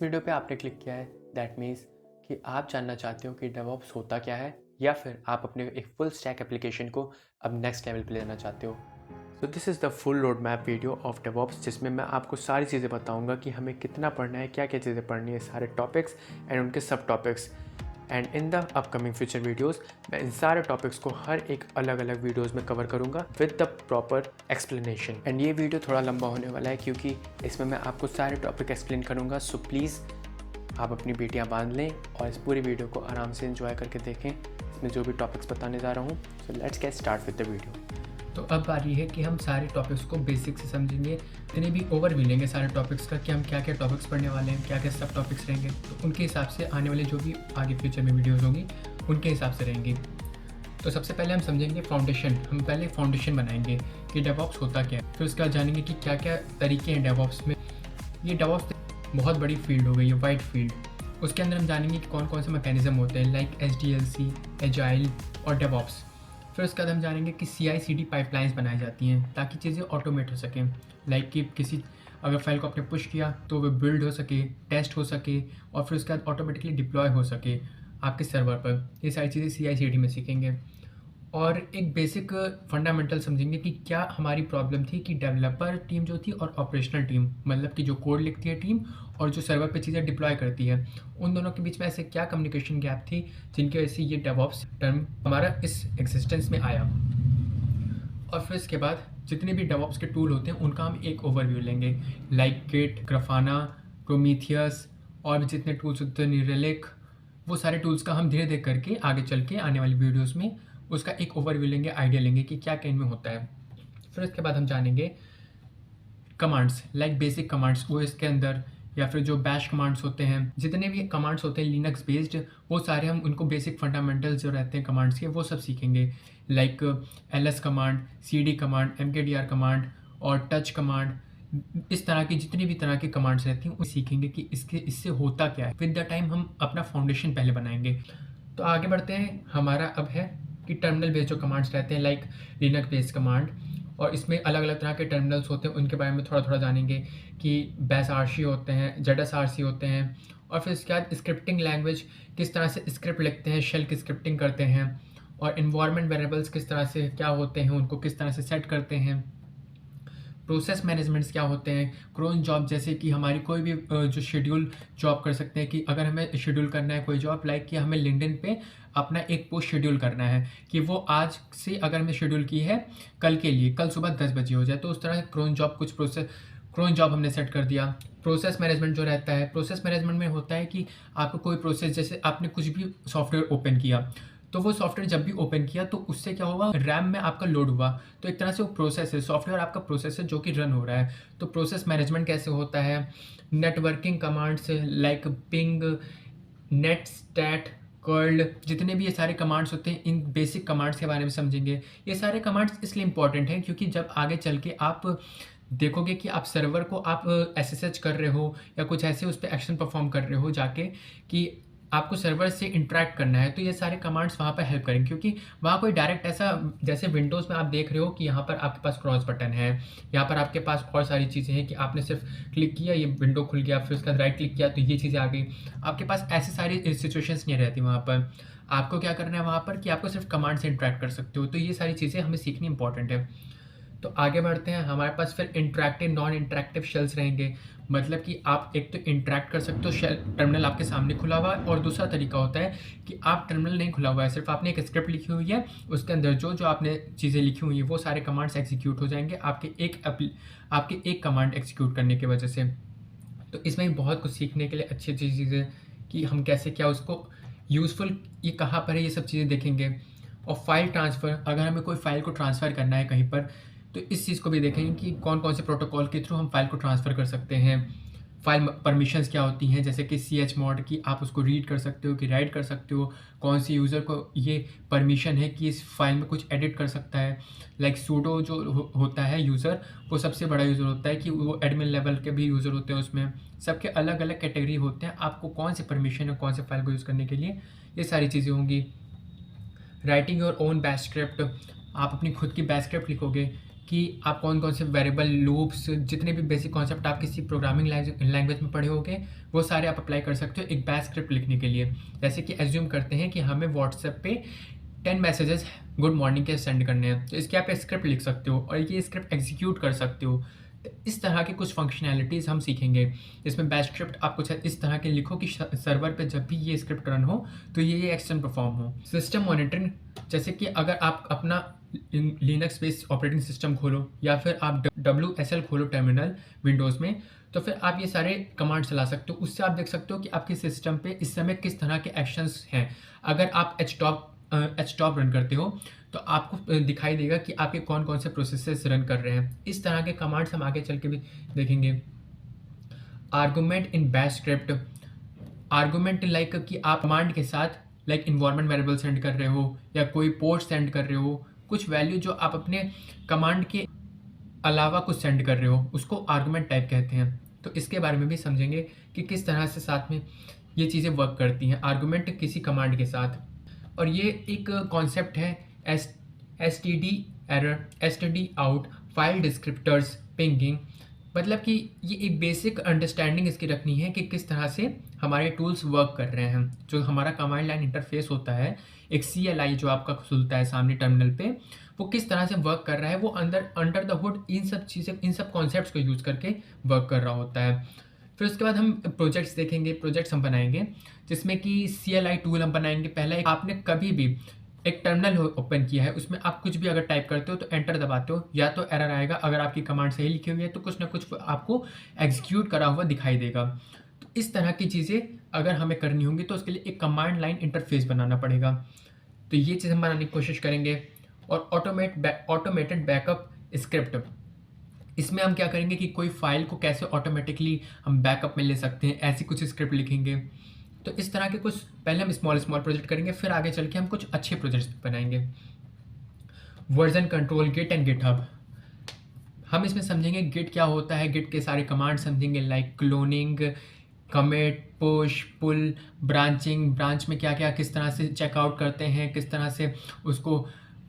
Video पे आपने click किया है दैट मीन्स कि आप जानना चाहते हो कि डेवऑप्स होता क्या है या फिर आप अपने एक फुल स्टैक एप्लीकेशन को अब नेक्स्ट लेवल पे लेना चाहते हो। So this is the full road map video of DevOps, जिसमें मैं आपको सारी चीज़ें बताऊंगा कि हमें कितना पढ़ना है, क्या क्या चीज़ें पढ़नी है, सारे टॉपिक्स एंड उनके सब topics. And in the upcoming future videos मैं इन सारे टॉपिक्स को हर एक अलग अलग वीडियोस में कवर करूंगा with the proper explanation. And ये वीडियो थोड़ा लंबा होने वाला है क्योंकि इसमें मैं आपको सारे टॉपिक एक्सप्लेन करूंगा। सो प्लीज़ आप अपनी बेटियां बांध लें और इस पूरी वीडियो को आराम से एंजॉय करके देखें। इसमें जो भी टॉपिक्स बताने जा रहा हूँ, so let's get start with the video. तो अब बारी है कि हम सारे टॉपिक्स को बेसिक से समझेंगे, इतने भी ओवरव्यू लेंगे सारे टॉपिक्स का कि हम क्या क्या टॉपिक्स पढ़ने वाले हैं, क्या क्या सब टॉपिक्स रहेंगे। तो उनके हिसाब से आने वाले जो भी आगे फ्यूचर में वीडियोस होंगी उनके हिसाब से रहेंगी। तो सबसे पहले हम समझेंगे फाउंडेशन। हम पहले फाउंडेशन बनाएंगे कि डेवऑप्स होता क्या है, फिर उसके बाद जानेंगे कि क्या क्या तरीके हैं डेवऑप्स में। ये डेवऑप्स बहुत बड़ी फील्ड हो गई है, वाइड फील्ड। उसके अंदर हम जानेंगे कि कौन कौन से मैकेनिज्म होते हैं लाइक SDLC, एजाइल और डेवऑप्स। फिर उसके बाद हम जानेंगे कि CI/CD पाइपलाइंस बनाई जाती हैं ताकि चीज़ें ऑटोमेट हो सकें। लाइक कि किसी अगर फाइल को आपने पुश किया तो वो बिल्ड हो सके, टेस्ट हो सके और फिर उसके बाद ऑटोमेटिकली डिप्लॉय हो सके आपके सर्वर पर। ये सारी चीज़ें CI/CD में सीखेंगे। और एक बेसिक फंडामेंटल समझेंगे कि क्या हमारी प्रॉब्लम थी कि डेवलपर टीम जो थी और ऑपरेशनल टीम, मतलब कि जो कोड लिखती है टीम और जो सर्वर पे चीज़ें डिप्लॉय करती है, उन दोनों के बीच में ऐसे क्या कम्युनिकेशन गैप थी जिनकी वजह से ये डेवऑप्स टर्म हमारा इस एग्जिस्टेंस में आया। और फिर इसके बाद जितने भी डेवऑप्स के टूल होते हैं उनका हम एक ओवरव्यू लेंगे, लाइक गिट, ग्राफाना, प्रोमीथियस और भी जितने टूल्स होते हैं, न्यू रिलिक, वो सारे टूल्स का हम धीरे धीरे करके आगे चल के आने वाली वीडियोस में उसका एक ओवरव्यू लेंगे, आइडिया लेंगे कि क्या क्या इनमें होता है। फिर इसके बाद हम जानेंगे commands, like basic commands OS के अंदर, या फिर जो बैश कमांड्स होते हैं, जितने भी कमांड्स होते हैं लिनक्स बेस्ड, वो सारे हम उनको बेसिक फंडामेंटल्स जो रहते हैं कमांड्स के वो सब सीखेंगे। Like LS command, CD command, MKDR command और टच कमांड, इस तरह की जितनी भी तरह की कमांड्स रहती हैं वो सीखेंगे कि इससे होता क्या है। विद द टाइम हम अपना फाउंडेशन पहले बनाएंगे। तो आगे बढ़ते हैं। हमारा अब है कि टर्मिनल बेस्ड जो कमांड्स रहते हैं लाइक लिनक्स बेस्ड कमांड, और इसमें अलग अलग तरह के टर्मिनल्स होते हैं, उनके बारे में थोड़ा थोड़ा जानेंगे कि बैश RC होते हैं, ZSRC होते हैं, और फिर इसके बाद स्क्रिप्टिंग लैंग्वेज, किस तरह से स्क्रिप्ट लिखते हैं, शेल की स्क्रिप्टिंग करते हैं, और इन्वायरमेंट वेरिएबल्स किस तरह से क्या होते हैं, उनको किस तरह से सेट करते हैं, प्रोसेस मैनेजमेंट्स क्या होते हैं, क्रोन जॉब, जैसे कि हमारी कोई भी जो शेड्यूल जॉब कर सकते हैं कि अगर हमें शेड्यूल करना है कोई जॉब, लाइक कि हमें लिंक्डइन पे अपना एक पोस्ट शेड्यूल करना है कि वो आज से अगर हमें शेड्यूल की है कल के लिए, कल सुबह 10 बजे हो जाए, तो उस तरह क्रोन जॉब कुछ क्रोन जॉब हमने सेट कर दिया। प्रोसेस मैनेजमेंट जो रहता है, प्रोसेस मैनेजमेंट में होता है कि आपको कोई प्रोसेस, जैसे आपने कुछ भी सॉफ्टवेयर ओपन किया तो वो सॉफ्टवेयर जब भी ओपन किया तो उससे क्या होगा, रैम में आपका लोड हुआ, तो एक तरह से वो प्रोसेस है, सॉफ्टवेयर आपका प्रोसेस है जो कि रन हो रहा है। तो प्रोसेस मैनेजमेंट कैसे होता है, networking commands like ping, netstat, curl, जितने भी ये सारे कमांड्स होते हैं, इन बेसिक कमांड्स के बारे में समझेंगे। ये सारे कमांड्स इसलिए इंपॉर्टेंट हैं क्योंकि जब आगे चल के आप देखोगे कि आप सर्वर को आप SSH कर रहे हो या कुछ ऐसे उस पर एक्शन परफॉर्म कर रहे हो जाके कि आपको सर्वर से इंटरेक्ट करना है, तो ये सारे कमांड्स वहाँ पर हेल्प करेंगे, क्योंकि वहाँ कोई डायरेक्ट ऐसा, जैसे विंडोज़ में आप देख रहे हो कि यहाँ पर आपके पास क्रॉस बटन है, यहाँ पर आपके पास और सारी चीज़ें हैं कि आपने सिर्फ क्लिक किया ये विंडो खुल गया, फिर उसके बाद राइट क्लिक किया तो ये चीज़ें आ गई। आपके पास ऐसी सारी सिचुएशंस नहीं रहती वहाँ पर। आपको क्या करना है वहाँ पर कि आपको सिर्फ कमांड से इंटरेक्ट कर सकते हो, तो ये सारी चीज़ें हमें सीखनी इंपॉर्टेंट है। तो आगे बढ़ते हैं। हमारे पास फिर इंटरेक्टिव, नॉन इंटरेक्टिव शेल्स रहेंगे, मतलब कि आप एक तो इंटरेक्ट कर सकते हो, शेल टर्मिनल आपके सामने खुला हुआ है, और दूसरा तरीका होता है कि आप टर्मिनल नहीं खुला हुआ है, सिर्फ आपने एक स्क्रिप्ट लिखी हुई है, उसके अंदर जो जो आपने चीज़ें लिखी हुई हैं वो सारे कमांड्स एग्जीक्यूट हो जाएंगे आपके एक कमांड एग्जीक्यूट करने की वजह से। तो इसमें भी बहुत कुछ सीखने के लिए अच्छी अच्छी चीज़ें कि हम कैसे क्या उसको यूज़फुल, ये कहाँ पर है, ये सब चीज़ें देखेंगे। और फाइल ट्रांसफ़र, अगर हमें कोई फाइल को ट्रांसफ़र करना है कहीं पर, तो इस चीज़ को भी देखेंगे कि कौन कौन से प्रोटोकॉल के थ्रू हम फाइल को ट्रांसफ़र कर सकते हैं। फाइल परमिशंस क्या होती हैं, जैसे कि chmod की आप उसको रीड कर सकते हो कि राइट कर सकते हो, कौन सी यूज़र को ये परमिशन है कि इस फाइल में कुछ एडिट कर सकता है। लाइक सूडो जो होता है यूज़र, वो सबसे बड़ा यूज़र होता है कि वो एडमिन लेवल के भी यूज़र होते हैं, उसमें सबके अलग अलग कैटेगरी होते हैं, आपको कौन सी परमिशन है कौन से फाइल को यूज़ करने के लिए, ये सारी चीज़ें होंगी। Writing your own bash script, आप अपनी खुद की बैश स्क्रिप्ट लिखोगे कि आप कौन कौन से वेरिएबल, लूप्स, जितने भी बेसिक कॉन्सेप्ट आप किसी प्रोग्रामिंग लैंग्वेज में पढ़े होंगे वो सारे आप अप्लाई कर सकते हो एक बैच स्क्रिप्ट लिखने के लिए। जैसे कि एज्यूम करते हैं कि हमें व्हाट्सएप पे 10 मैसेजेस गुड मॉर्निंग के सेंड करने हैं, तो इसके आप एक स्क्रिप्ट लिख सकते हो और ये स्क्रिप्ट एग्जीक्यूट कर सकते हो। तो इस तरह की कुछ फंक्शनैलिटीज़ हम सीखेंगे। इसमें बैच स्क्रिप्ट आप कुछ इस तरह के लिखो कि सर्वर पे जब भी ये स्क्रिप्ट रन हो तो ये एक्शन परफॉर्म हो। सिस्टम मॉनिटरिंग, जैसे कि अगर आप अपना लिनक्स बेस्ड ऑपरेटिंग सिस्टम खोलो या फिर आप WSL खोलो टर्मिनल विंडोज़ में, तो फिर आप ये सारे कमांड चला सकते हो। उससे आप देख सकते हो कि आपके सिस्टम पे इस समय किस तरह के एक्शंस हैं। अगर आप htop रन करते हो तो आपको दिखाई देगा कि आपके कौन कौन से प्रोसेसेस रन कर रहे हैं। इस तरह के कमांड्स हम आगे चल के भी देखेंगे। आर्गूमेंट इन बैश स्क्रिप्ट, आर्गूमेंट लाइक कि आप कमांड के साथ लाइक इन्वायरमेंट वेरिएबल सेंड कर रहे हो या कोई पोर्ट सेंड कर रहे हो, कुछ वैल्यू जो आप अपने कमांड के अलावा कुछ सेंड कर रहे हो, उसको आर्गूमेंट टाइप कहते हैं। तो इसके बारे में भी समझेंगे कि किस तरह से साथ में ये चीज़ें वर्क करती हैं, आर्गूमेंट किसी कमांड के साथ। और ये एक कॉन्सेप्ट है STD error, STD out, file descriptors, pinging. मतलब कि ये एक बेसिक अंडरस्टैंडिंग इसकी रखनी है कि किस तरह से हमारे टूल्स वर्क कर रहे हैं। जो हमारा कमांड लाइन इंटरफेस होता है, एक CLI जो आपका खुलता है सामने टर्मिनल पे, वो किस तरह से वर्क कर रहा है, वो अंडर द हुड इन सब कॉन्सेप्ट्स को यूज़ करके वर्क कर रहा होता है। फिर उसके बाद हम प्रोजेक्ट्स देखेंगे, प्रोजेक्ट्स हम बनाएंगे जिसमें कि CLI टूल हम बनाएंगे। पहला आपने कभी भी एक टर्मिनल ओपन किया है, उसमें आप कुछ भी अगर टाइप करते हो तो एंटर दबाते हो, या तो एरर आएगा, अगर आपकी कमांड सही लिखी हुई है तो कुछ ना कुछ आपको एग्जीक्यूट करा हुआ दिखाई देगा। तो इस तरह की चीज़ें अगर हमें करनी होंगी तो उसके लिए एक कमांड लाइन इंटरफेस बनाना पड़ेगा। तो ये चीज़ हम बनाने की कोशिश करेंगे। और ऑटोमेटेड बैकअप स्क्रिप्ट, इसमें हम क्या करेंगे कि कोई फाइल को कैसे ऑटोमेटिकली हम बैकअप में ले सकते हैं, ऐसी कुछ स्क्रिप्ट लिखेंगे। तो इस तरह के कुछ पहले हम स्मॉल प्रोजेक्ट करेंगे, फिर आगे चल के हम कुछ अच्छे प्रोजेक्ट्स बनाएंगे। Version control, git and GitHub, हम इसमें समझेंगे गिट क्या होता है, गिट के सारे कमांड समझेंगे लाइक क्लोनिंग, कमिट, पुश, पुल, ब्रांचिंग, ब्रांच में क्या क्या किस तरह से चेकआउट करते हैं, किस तरह से उसको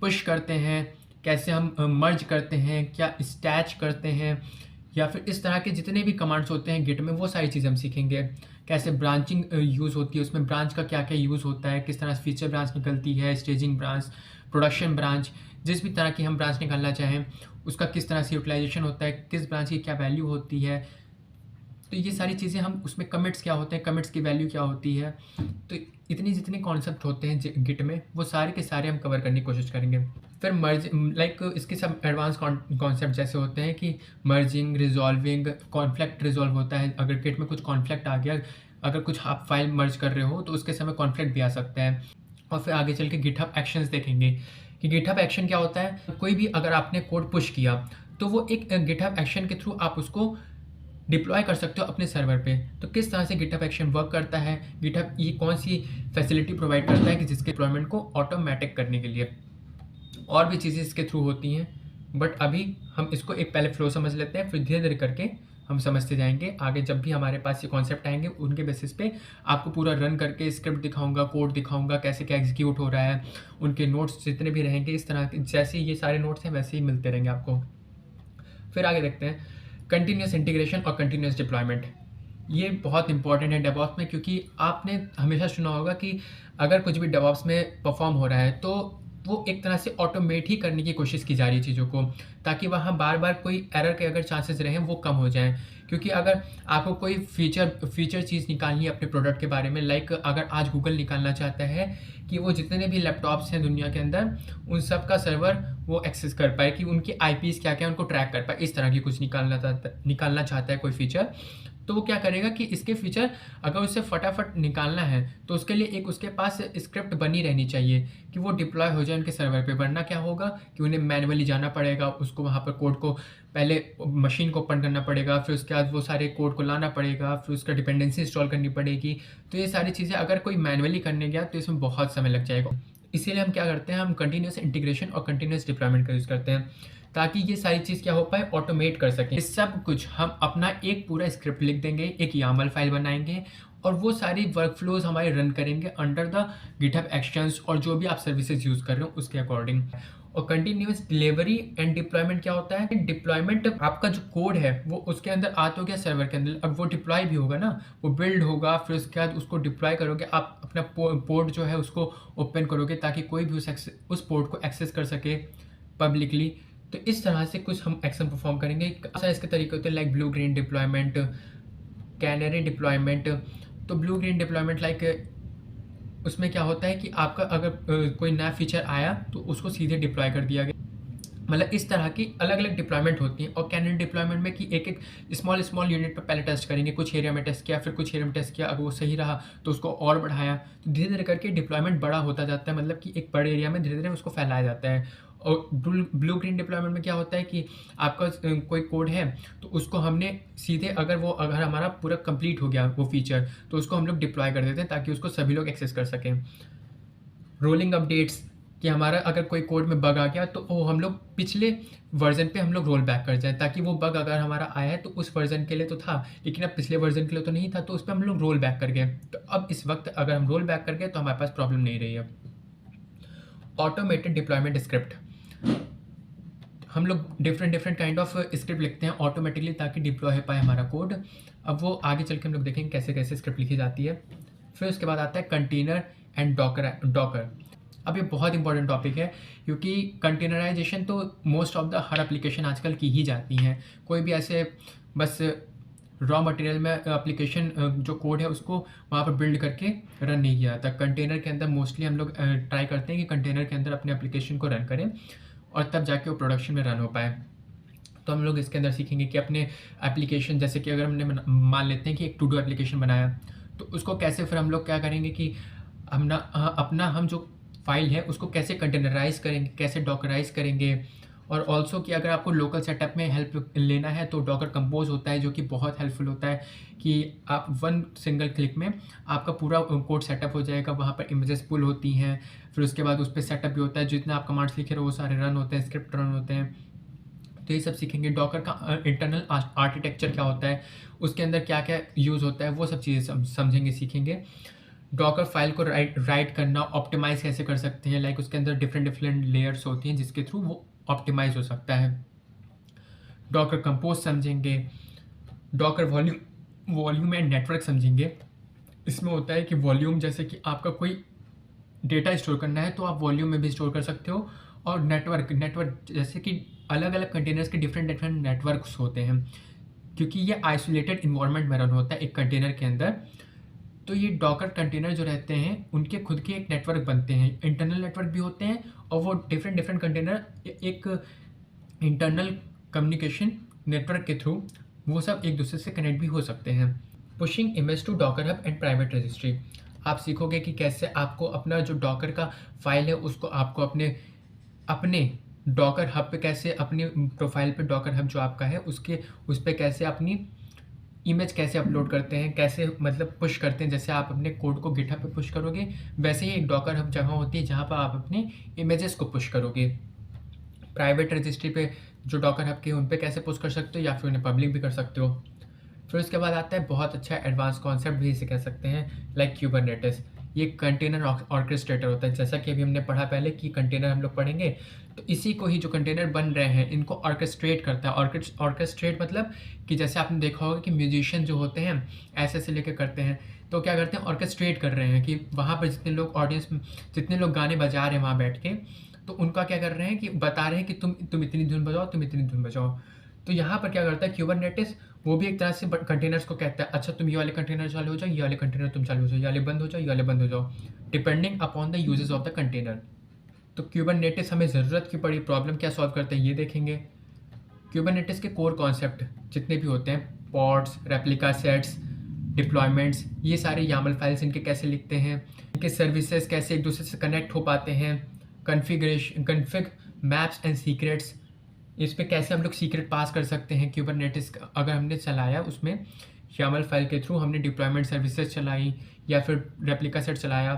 पुश करते हैं, कैसे हम मर्ज करते हैं, क्या स्टैच करते हैं, या फिर इस तरह के जितने भी कमांड्स होते हैं गिट में वो सारी चीज़ें हम सीखेंगे। कैसे ब्रांचिंग यूज़ होती है, उसमें ब्रांच का क्या क्या यूज़ होता है, किस तरह से फीचर ब्रांच निकलती है, स्टेजिंग ब्रांच, प्रोडक्शन ब्रांच, जिस भी तरह की हम ब्रांच निकालना चाहें उसका किस तरह से यूटिलाइजेशन होता है, किस ब्रांच की क्या वैल्यू होती है। तो ये सारी चीज़ें हम उसमें कमिट्स क्या होते हैं, कमिट्स की वैल्यू क्या होती है। तो इतनी जितने कॉन्सेप्ट होते हैं गिट में वो सारे के सारे हम कवर करने की कोशिश करेंगे। फिर मर्ज लाइक इसके सब एडवांस कॉन्सेप्ट जैसे होते हैं कि मर्जिंग, रिजॉल्विंग, कॉन्फ्लिक्ट रिजॉल्व होता है। अगर गिट में कुछ कॉन्फ्लिक्ट आ गया, अगर कुछ आप फाइल मर्ज कर रहे हो तो उसके समय कॉन्फ्लिक्ट भी आ सकता है। और फिर आगे चल के गिटहब एक्शंस देखेंगे कि गिटहब एक्शन क्या होता है। कोई भी अगर आपने कोड पुश किया तो वो एक गिटहब एक्शन के थ्रू आप उसको डिप्लॉय कर सकते हो अपने सर्वर पे। तो किस तरह से गिटहब एक्शन वर्क करता है, गिटहब ये कौन सी फैसिलिटी प्रोवाइड करता है कि जिसके डिप्लॉयमेंट को ऑटोमेटिक करने के लिए। और भी चीज़ें इसके थ्रू होती हैं, बट अभी हम इसको एक पहले फ्लो समझ लेते हैं, फिर धीरे धीरे करके हम समझते जाएंगे। आगे जब भी हमारे पास ये कॉन्सेप्ट आएंगे उनके बेसिस पे आपको पूरा रन करके स्क्रिप्ट दिखाऊंगा, कोड दिखाऊंगा, कैसे क्या एग्जीक्यूट हो रहा है। उनके नोट्स जितने भी रहेंगे इस तरह के, जैसे ये सारे नोट्स हैं वैसे ही मिलते रहेंगे आपको। फिर आगे देखते हैं कंटिन्यूस इंटीग्रेशन और कंटिन्यूस डिप्लॉयमेंट। ये बहुत इंपॉर्टेंट है डेवऑप्स में, क्योंकि आपने हमेशा सुना होगा कि अगर कुछ भी डेवऑप्स में परफॉर्म हो रहा है तो वो एक तरह से ऑटोमेट ही करने की कोशिश की जा रही है चीज़ों को, ताकि वहाँ बार बार कोई एरर के अगर चांसेस रहें वो कम हो जाएं। क्योंकि अगर आपको कोई फीचर चीज़ निकालनी है अपने प्रोडक्ट के बारे में, लाइक अगर आज गूगल निकालना चाहता है कि वो जितने भी लैपटॉप्स हैं दुनिया के अंदर उन सब का सर्वर वो एक्सेस कर पाए, कि उनकी IPs क्या क्या उनको ट्रैक कर पाए, इस तरह की कुछ निकालना चाहता है कोई फीचर, तो वो क्या करेगा कि इसके फीचर अगर उसे फटाफट निकालना है तो उसके लिए एक उसके पास स्क्रिप्ट बनी रहनी चाहिए कि वो डिप्लॉय हो जाए उनके सर्वर पे। वरना क्या होगा कि उन्हें मैनुअली जाना पड़ेगा, उसको वहाँ पर कोड को पहले मशीन को ओपन करना पड़ेगा, फिर उसके बाद वो सारे कोड को लाना पड़ेगा, फिर उसका डिपेंडेंसी इंस्टॉल करनी पड़ेगी। तो ये सारी चीज़ें अगर कोई मैनुअली करने गया तो इसमें बहुत समय लग जाएगा। इसीलिए हम क्या करते हैं, हम कंटिन्यूस इंटीग्रेशन और कंटिन्यूस डिप्लॉयमेंट का यूज़ करते हैं, ताकि ये सारी चीज़ क्या हो पाए, ऑटोमेट कर सकें। इस सब कुछ हम अपना एक पूरा स्क्रिप्ट लिख देंगे, एक YAML फाइल बनाएंगे और वो सारी वर्कफ्लोज हमारे रन करेंगे अंडर द गिटहब एक्शंस और जो भी आप सर्विसेज यूज़ कर रहे हो उसके अकॉर्डिंग। और कंटिन्यूअस डिलीवरी एंड डिप्लॉयमेंट क्या होता है? डिप्लॉयमेंट आपका जो कोड है वो उसके अंदर आ तो गया सर्वर के अंदर, अब वो डिप्लॉय भी होगा ना, वो बिल्ड होगा, फिर उसके बाद उसको डिप्लॉय करोगे, आप अपना पोर्ट जो है उसको ओपन करोगे ताकि कोई भी उस पोर्ट को एक्सेस कर सके पब्लिकली। तो इस तरह से कुछ हम एक्शन परफॉर्म करेंगे। ऐसा इसके तरीके होते हैं like blue green deployment, canary deployment. तो ब्लू ग्रीन डिप्लॉयमेंट लाइक उसमें क्या होता है कि आपका अगर कोई नया फीचर आया तो उसको सीधे डिप्लॉय कर दिया गया, मतलब इस तरह की अलग अलग डिप्लॉयमेंट होती हैं। और कैनरी डिप्लॉयमेंट में कि एक एक स्मॉल यूनिट पर पहले टेस्ट करेंगे, कुछ एरिया में टेस्ट किया, फिर कुछ एरिया में टेस्ट किया, अगर वो सही रहा तो उसको और बढ़ाया, तो धीरे धीरे करके डिप्लॉयमेंट बड़ा होता जाता है, मतलब कि एक बड़े एरिया में धीरे धीरे उसको फैलाया जाता है। और ब्लू ग्रीन डिप्लॉयमेंट में क्या होता है कि आपका कोई कोड है तो उसको हमने सीधे अगर हमारा पूरा कंप्लीट हो गया वो फीचर तो उसको हम लोग डिप्लॉय कर देते हैं ताकि उसको सभी लोग एक्सेस कर सकें। रोलिंग अपडेट्स कि हमारा अगर कोई कोड में बग आ गया तो वो हम लोग पिछले वर्जन पे हम लोग रोल बैक कर जाए, ताकि वो बग अगर हमारा आया है तो उस वर्जन के लिए तो था लेकिन अब पिछले वर्जन के लिए तो नहीं था, तो उस पर हम लोग रोल बैक कर गए। तो अब इस वक्त अगर हम रोल बैक कर गए तो हमारे पास प्रॉब्लम नहीं रही है। ऑटोमेटेड डिप्लॉयमेंट स्क्रिप्ट, हम लोग डिफरेंट काइंड ऑफ स्क्रिप्ट लिखते हैं ऑटोमेटिकली ताकि डिप्लॉय हो पाए हमारा कोड। अब वो आगे चल के हम लोग देखेंगे कैसे कैसे स्क्रिप्ट लिखी जाती है। फिर उसके बाद आता है कंटेनर एंड डॉकर। अब ये बहुत इंपॉर्टेंट टॉपिक है क्योंकि कंटेनराइजेशन तो most of the her application आजकल की ही जाती हैं। कोई भी ऐसे बस रॉ मटेरियल में एप्लीकेशन जो कोड है उसको वहाँ पर बिल्ड करके रन नहीं किया जाता। कंटेनर के अंदर मोस्टली हम लोग ट्राई करते हैं कि कंटेनर के अंदर अपने एप्लीकेशन को रन करें और तब जाके वो प्रोडक्शन में रन हो पाए। तो हम लोग इसके अंदर सीखेंगे कि अपने एप्लीकेशन, जैसे कि अगर हमने मान लेते हैं कि एक टू डू एप्लीकेशन बनाया तो उसको कैसे फिर हम लोग क्या करेंगे कि हम जो फाइल है उसको कैसे कंटेनराइज करेंगे, कैसे डॉकराइज करेंगे। और ऑल्सो कि अगर आपको लोकल सेटअप में हेल्प लेना है तो डॉकर कंपोज होता है जो कि बहुत हेल्पफुल होता है कि आप वन सिंगल क्लिक में आपका पूरा कोड सेटअप हो जाएगा। वहाँ पर इमेजेस पुल होती हैं, फिर उसके बाद उस पर सेटअप भी होता है, जितना आप कमांड्स लिखे रहो वो सारे रन होते हैं, स्क्रिप्ट रन होते हैं। तो ये सब सीखेंगे। डॉकर का इंटरनल आर्किटेक्चर क्या होता है, उसके अंदर क्या क्या यूज़ होता है, वो सब चीज़ें समझेंगे सीखेंगे। डॉकर फाइल को राइट करना, ऑप्टिमाइज़ कैसे कर सकते हैं, लाइक उसके अंदर डिफरेंट लेयर्स होती हैं जिसके थ्रू वो ऑप्टिमाइज हो सकता है। डॉकर कंपोज समझेंगे। डॉकर वॉल्यूम एंड नेटवर्क समझेंगे। इसमें होता है कि वॉल्यूम जैसे कि आपका कोई डेटा स्टोर करना है तो आप वॉल्यूम में भी स्टोर कर सकते हो, और नेटवर्क जैसे कि अलग अलग कंटेनर्स के डिफरेंट नेटवर्क्स होते हैं क्योंकि ये आइसोलेटेड इन्वायरमेंट में रन होता है एक कंटेनर के अंदर। तो ये डॉकर कंटेनर जो रहते हैं उनके खुद के एक नेटवर्क बनते हैं, इंटरनल नेटवर्क भी होते हैं, और वो डिफरेंट कंटेनर एक इंटरनल कम्युनिकेशन नेटवर्क के थ्रू वो सब एक दूसरे से कनेक्ट भी हो सकते हैं। Pushing image to Docker Hub and private registry, आप सीखोगे कि कैसे आपको अपना जो डॉकर का फाइल है उसको आपको अपने डॉकर हब पे कैसे, अपने प्रोफाइल पे डॉकर हब जो आपका है उस पर कैसे अपनी इमेज कैसे अपलोड करते हैं, कैसे मतलब पुश करते हैं। जैसे आप अपने कोड को गिटहब पे पुश करोगे वैसे ही एक डॉकर हब जगह होती है जहाँ पर आप अपने इमेजेस को पुश करोगे। प्राइवेट रजिस्ट्री पे जो डॉकर हब के उन पे कैसे पुश कर सकते हो या फिर उन्हें पब्लिक भी कर सकते हो। फिर उसके बाद आता है बहुत अच्छा एडवांस कॉन्सेप्ट भी इसे कह सकते हैं लाइक क्यूबरनेटिस। ये कंटेनर ऑर्केस्ट्रेटर होता है, जैसा कि अभी हमने पढ़ा पहले कि कंटेनर हम लोग पढ़ेंगे तो इसी को ही जो कंटेनर बन रहे हैं इनको ऑर्केस्ट्रेट करता है। ऑर्केस्ट्रेट मतलब कि जैसे आपने देखा होगा कि म्यूजिशियन जो होते हैं ऐसे लेकर करते हैं, तो क्या करते हैं ऑर्केस्ट्रेट कर रहे हैं कि वहाँ पर जितने लोग ऑडियंस में जितने लोग गाने बजा रहे हैं वहाँ बैठ के, तो उनका क्या कर रहे हैं कि बता रहे हैं कि तुम इतनी धुन बजाओ, तुम इतनी धुन बजाओ। तो यहाँ पर क्या करता है क्यूबरनेटिस, वो भी एक तरह से कंटेनर्स को कहता है अच्छा तुम ये वाले कंटेनर चालू हो जाओ, ये वाले कंटेनर तुम चालू हो जाओ, ये वाले बंद हो जाओ, ये वाले बंद हो जाओ, depending upon the uses of the container. तो क्यूबरनेटिस हमें ज़रूरत की पड़ी प्रॉब्लम क्या सॉल्व करते हैं ये देखेंगे। क्यूबरनेटिस के कोर कॉन्सेप्ट जितने भी होते हैं, पॉड्स, रेप्लिका सेट्स, डिप्लॉयमेंट्स, ये सारे यामल फाइल्स इनके कैसे लिखते हैं, इनके सर्विसेज कैसे एक दूसरे से कनेक्ट हो पाते हैं, कन्फिग मैप्स एंड सीक्रेट्स, इस पर कैसे हम लोग सीक्रेट पास कर सकते हैं। क्यूबरनेटिस अगर हमने चलाया उसमें यामल फाइल के थ्रू हमने डिप्लॉयमेंट सर्विसेज चलाई या फिर रेप्लिका सेट चलाया